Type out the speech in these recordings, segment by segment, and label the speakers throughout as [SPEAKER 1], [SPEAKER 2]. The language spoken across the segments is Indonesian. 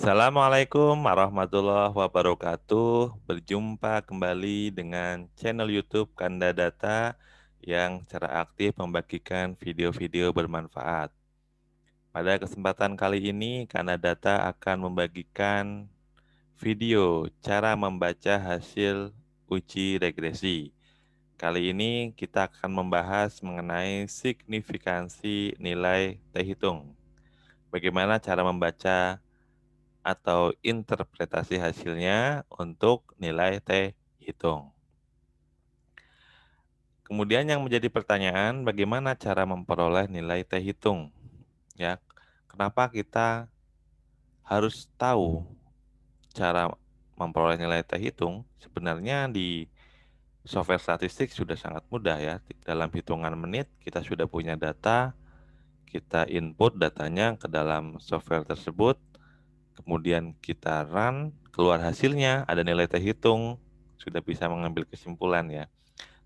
[SPEAKER 1] Assalamualaikum warahmatullahi wabarakatuh. Berjumpa kembali dengan channel YouTube Kanda Data yang secara aktif membagikan video-video bermanfaat. Pada kesempatan kali ini, Kanda Data akan membagikan video cara membaca hasil uji regresi. Kali ini kita akan membahas mengenai signifikansi nilai T hitung. Bagaimana cara membaca atau interpretasi hasilnya untuk nilai T hitung. Kemudian yang menjadi pertanyaan, bagaimana cara memperoleh nilai T hitung? Ya, kenapa kita harus tahu cara memperoleh nilai T hitung? Sebenarnya di software statistik sudah sangat mudah ya. Dalam hitungan menit kita sudah punya data, kita input datanya ke dalam software tersebut, kemudian kita run, keluar hasilnya, ada nilai T hitung, sudah bisa mengambil kesimpulan ya.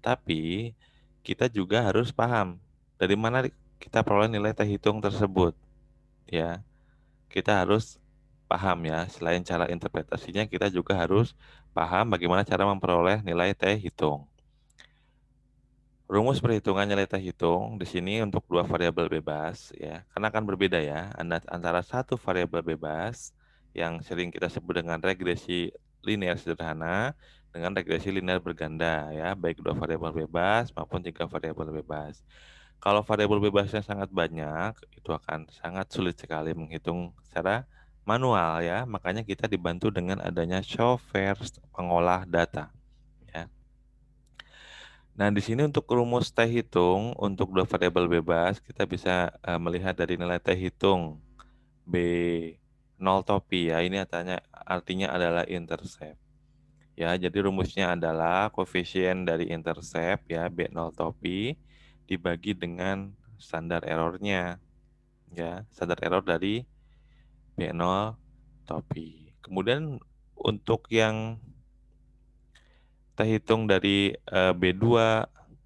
[SPEAKER 1] Tapi kita juga harus paham dari mana kita peroleh nilai T hitung tersebut ya. Kita harus paham ya, selain cara interpretasinya kita juga harus paham bagaimana cara memperoleh nilai T hitung. Rumus perhitungan nilai T hitung di sini untuk dua variabel bebas ya, karena akan berbeda ya antara satu variabel bebas yang sering kita sebut dengan regresi linear sederhana dengan regresi linear berganda ya, baik dua variabel bebas maupun tiga variabel bebas. Kalau variabel bebasnya sangat banyak, itu akan sangat sulit sekali menghitung secara manual ya, makanya kita dibantu dengan adanya software pengolah data ya. Nah, di sini untuk rumus T hitung untuk dua variabel bebas, kita bisa melihat dari nilai T hitung B0 topi ya. Ini artinya adalah intercept. Ya, jadi rumusnya adalah koefisien dari intercept ya B0 topi dibagi dengan standar errornya. Ya, standar error dari B0 topi. Kemudian untuk yang kita hitung dari B2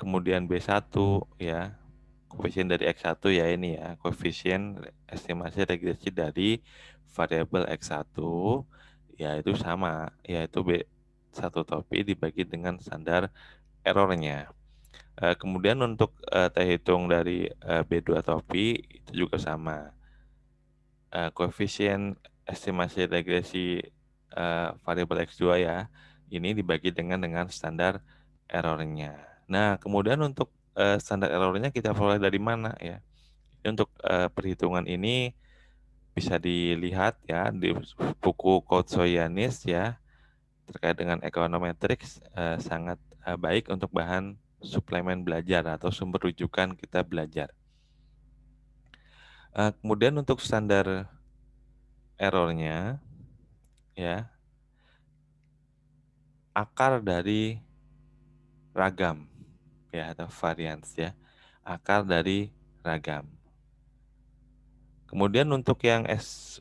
[SPEAKER 1] kemudian B1 ya, koefisien dari X1 ya ini ya, koefisien estimasi regresi dari variabel X1 yaitu sama, yaitu B1 topi dibagi dengan standar errornya. Kemudian untuk T hitung dari B2 topi itu juga sama. Koefisien estimasi regresi variabel X2 ya, ini dibagi dengan standar errornya. Nah, kemudian untuk standar errornya kita peroleh dari mana ya? Untuk perhitungan ini bisa dilihat ya di buku Koutsoyanis ya, terkait dengan econometrics sangat baik untuk bahan suplemen belajar atau sumber rujukan kita belajar. Kemudian untuk standar errornya ya, akar dari ragam ya atau varians ya, akar dari ragam. Kemudian untuk yang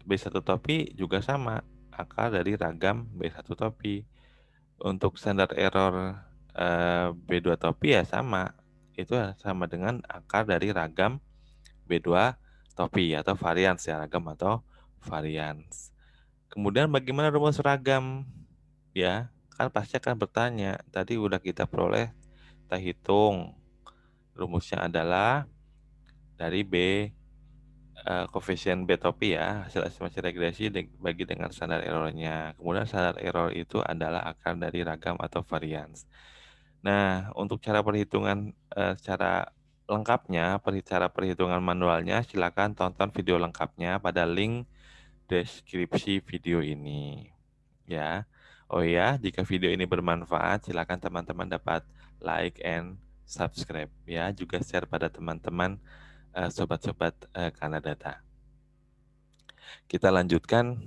[SPEAKER 1] B1 topi juga sama, akar dari ragam B1 topi. Untuk standar error B2 topi ya sama, itu sama dengan akar dari ragam B2 topi atau varians ya, ragam atau varians. Kemudian bagaimana rumus ragam? Ya, kan pasti akan bertanya, tadi udah kita peroleh, kita hitung. Rumusnya adalah dari koefisien B topi ya, hasil estimasi regresi dibagi dengan standar errornya. Kemudian standar error itu adalah akar dari ragam atau varians. Nah, untuk cara perhitungan secara lengkapnya, cara perhitungan manualnya, silakan tonton video lengkapnya pada link deskripsi video ini. Ya, oh ya, jika video ini bermanfaat, silakan teman-teman dapat like and subscribe ya, juga share pada teman-teman sobat-sobat Kanadata. Kita lanjutkan.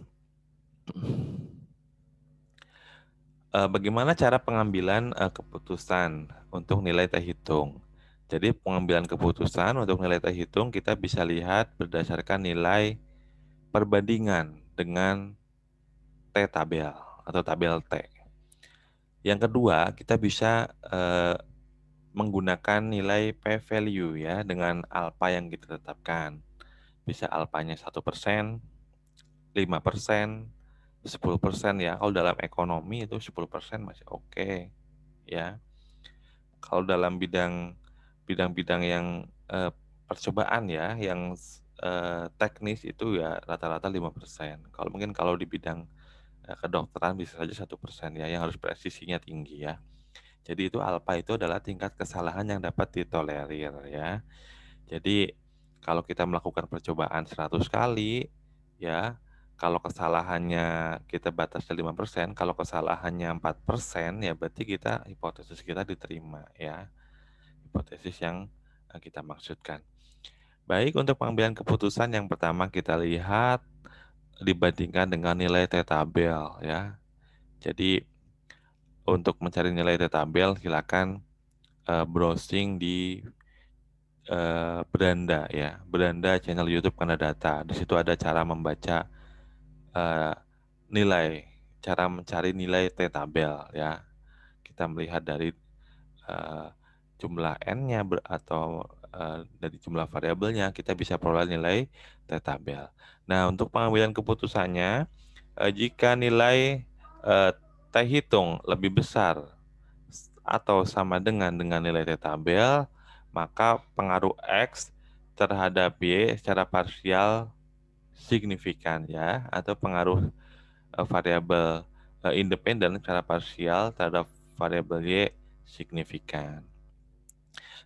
[SPEAKER 1] Bagaimana cara pengambilan keputusan untuk nilai T hitung? Jadi pengambilan keputusan untuk nilai T hitung kita bisa lihat berdasarkan nilai perbandingan dengan T tabel atau tabel T. Yang kedua, kita bisa menggunakan nilai p-value ya dengan alfa yang kita tetapkan. Bisa alfanya 1%, 5%, 10% ya. Kalau dalam ekonomi itu 10% masih oke, ya. Kalau dalam bidang-bidang yang percobaan ya, yang teknis itu ya rata-rata 5%. Kalau di bidang kedokteran bisa saja 1% ya, yang harus presisinya tinggi ya. Jadi itu alfa itu adalah tingkat kesalahan yang dapat ditolerir ya. Jadi kalau kita melakukan percobaan 100 kali ya, kalau kesalahannya kita batasnya 5%, kalau kesalahannya 4% ya berarti hipotesis kita diterima ya. Hipotesis yang kita maksudkan. Baik, untuk pengambilan keputusan yang pertama kita lihat dibandingkan dengan nilai T-tabel ya. Jadi untuk mencari nilai T-tabel silakan browsing di Beranda ya, Beranda channel YouTube Kanadata. Di situ ada cara membaca nilai, cara mencari nilai T-tabel ya. Kita melihat dari jumlah n-nya atau dari jumlah variabelnya kita bisa peroleh nilai T-tabel. Nah, untuk pengambilan keputusannya jika nilai T hitung lebih besar atau sama dengan nilai T-tabel, maka pengaruh X terhadap Y secara parsial signifikan ya, atau pengaruh variabel independen secara parsial terhadap variabel Y signifikan.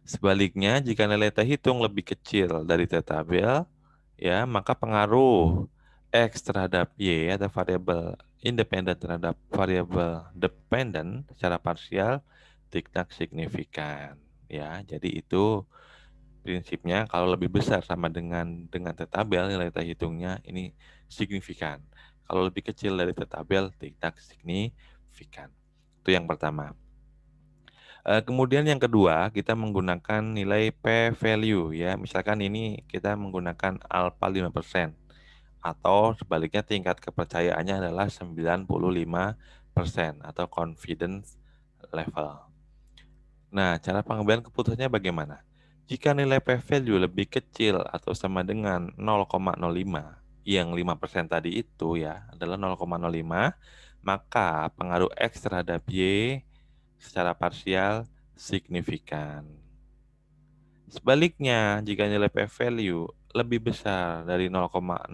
[SPEAKER 1] Sebaliknya, jika nilai T hitung lebih kecil dari T-tabel, ya, maka pengaruh X terhadap Y atau variabel independen terhadap variabel dependen secara parsial tidak signifikan. Ya, jadi itu prinsipnya kalau lebih besar sama dengan T-tabel nilai T hitungnya ini signifikan. Kalau lebih kecil dari T-tabel tidak signifikan. Itu yang pertama. Kemudian yang kedua, kita menggunakan nilai p-value ya. Misalkan ini kita menggunakan alfa 5% atau sebaliknya tingkat kepercayaannya adalah 95% atau confidence level. Nah, cara pengambilan keputusannya bagaimana? Jika nilai p-value lebih kecil atau sama dengan 0,05, yang 5% tadi itu ya adalah 0,05, maka pengaruh X terhadap Y secara parsial signifikan. Sebaliknya, jika nilai p-value lebih besar dari 0,05,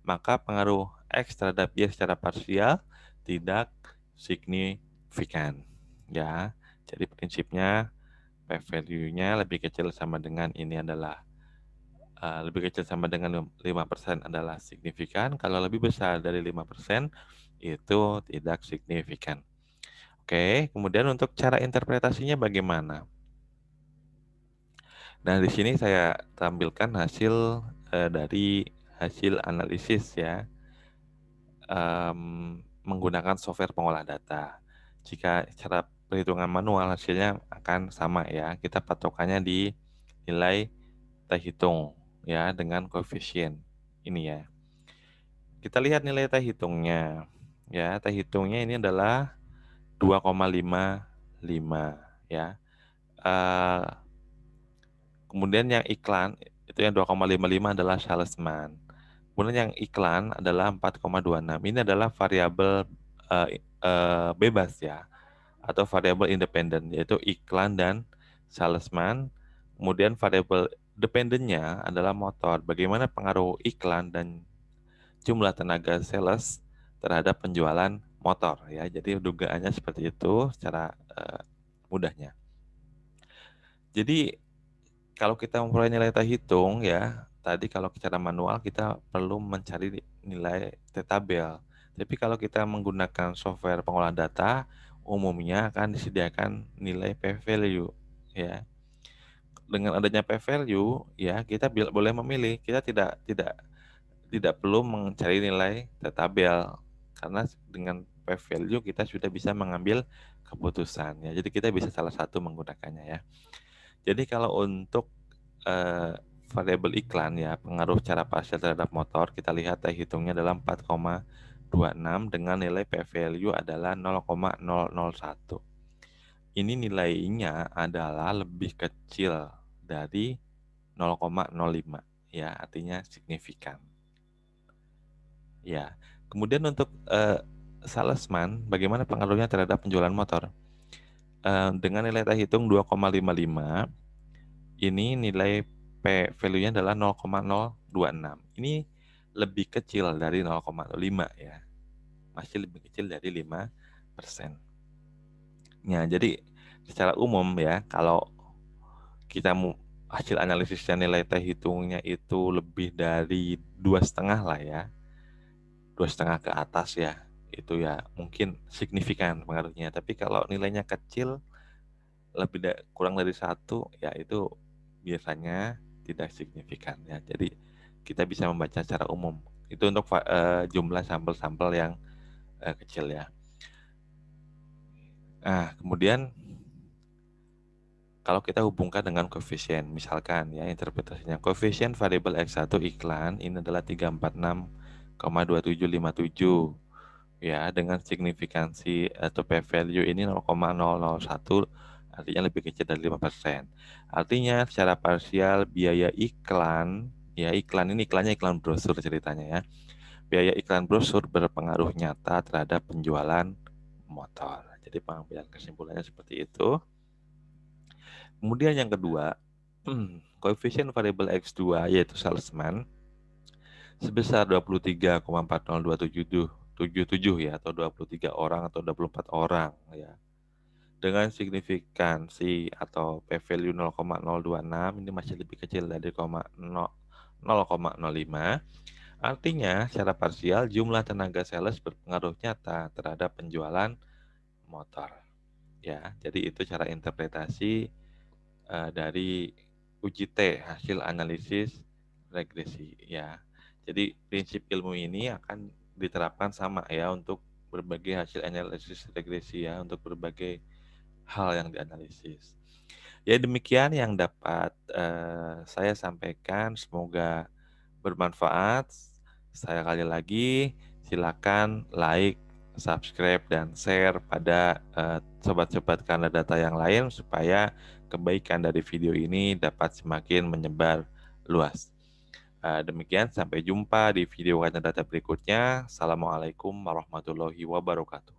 [SPEAKER 1] maka pengaruh X terhadap Y secara parsial tidak signifikan. Ya, jadi prinsipnya p-value-nya lebih kecil sama dengan ini adalah lebih kecil sama dengan 5% adalah signifikan. Kalau lebih besar dari 5% itu tidak signifikan. Oke, kemudian untuk cara interpretasinya bagaimana? Nah, di sini saya tampilkan hasil dari hasil analisis ya, menggunakan software pengolah data. Jika cara perhitungan manual hasilnya akan sama ya, kita patokannya di nilai T hitung ya dengan koefisien ini ya. Kita lihat nilai T hitungnya ya, T hitungnya ini adalah 2,55 ya. Kemudian yang iklan itu yang 2,55 adalah salesman. Kemudian yang iklan adalah 4,26. Ini adalah variabel bebas ya, atau variabel independen, yaitu iklan dan salesman. Kemudian variabel dependennya adalah motor. Bagaimana pengaruh iklan dan jumlah tenaga sales terhadap penjualan motor ya. Jadi dugaannya seperti itu secara mudahnya. Jadi kalau kita memperoleh nilai T hitung ya, tadi kalau secara manual kita perlu mencari nilai T-tabel. Tapi kalau kita menggunakan software pengolah data, umumnya akan disediakan nilai p-value ya. Dengan adanya p-value ya, kita boleh memilih. Kita tidak perlu mencari nilai T-tabel karena dengan p-value kita sudah bisa mengambil keputusan ya. Jadi kita bisa salah satu menggunakannya ya. Jadi kalau untuk variabel iklan ya, pengaruh secara parsial terhadap motor, kita lihat T hitungnya adalah 4,26 dengan nilai p-value adalah 0,001. Ini nilainya adalah lebih kecil dari 0,05 ya, artinya signifikan. Ya. Kemudian untuk salesman, bagaimana pengaruhnya terhadap penjualan motor? Dengan nilai teh hitung 2,55, ini nilai value-nya adalah 0,026. Ini lebih kecil dari 0,05 ya. Masih lebih kecil dari 5%. Ya, jadi secara umum ya, kalau kita mau hasil analisisnya nilai teh hitungnya itu lebih dari 2,5 lah ya, 2,5 ke atas ya, itu ya mungkin signifikan pengaruhnya. Tapi kalau nilainya kecil, kurang dari 1, ya itu biasanya tidak signifikan ya. Jadi kita bisa membaca secara umum. Itu untuk jumlah sampel-sampel yang kecil ya. Nah, kemudian kalau kita hubungkan dengan koefisien, misalkan ya interpretasinya, koefisien variabel X1 iklan ini adalah 346,2757 ya, dengan signifikansi atau p-value ini 0,001, artinya lebih kecil dari 5%. Artinya secara parsial biaya iklan, ya iklannya iklan brosur ceritanya ya. Biaya iklan brosur berpengaruh nyata terhadap penjualan motor. Jadi pengambilan kesimpulannya seperti itu. Kemudian yang kedua, koefisien variabel X2 yaitu salesman sebesar 23,402777 ya, atau 23 orang atau 24 orang ya. Dengan signifikansi atau p-value 0,026, ini masih lebih kecil dari 0,05. Artinya secara parsial jumlah tenaga sales berpengaruh nyata terhadap penjualan motor. Ya, jadi itu cara interpretasi dari uji T, hasil analisis regresi ya. Jadi prinsip ilmu ini akan diterapkan sama ya untuk berbagai hasil analisis regresi ya, untuk berbagai hal yang dianalisis. Ya demikian yang dapat saya sampaikan, semoga bermanfaat. Saya kali lagi silakan like, subscribe, dan share pada sobat-sobat Kanada Data yang lain supaya kebaikan dari video ini dapat semakin menyebar luas. Demikian, sampai jumpa di video Kanada Data berikutnya. Assalamualaikum warahmatullahi wabarakatuh.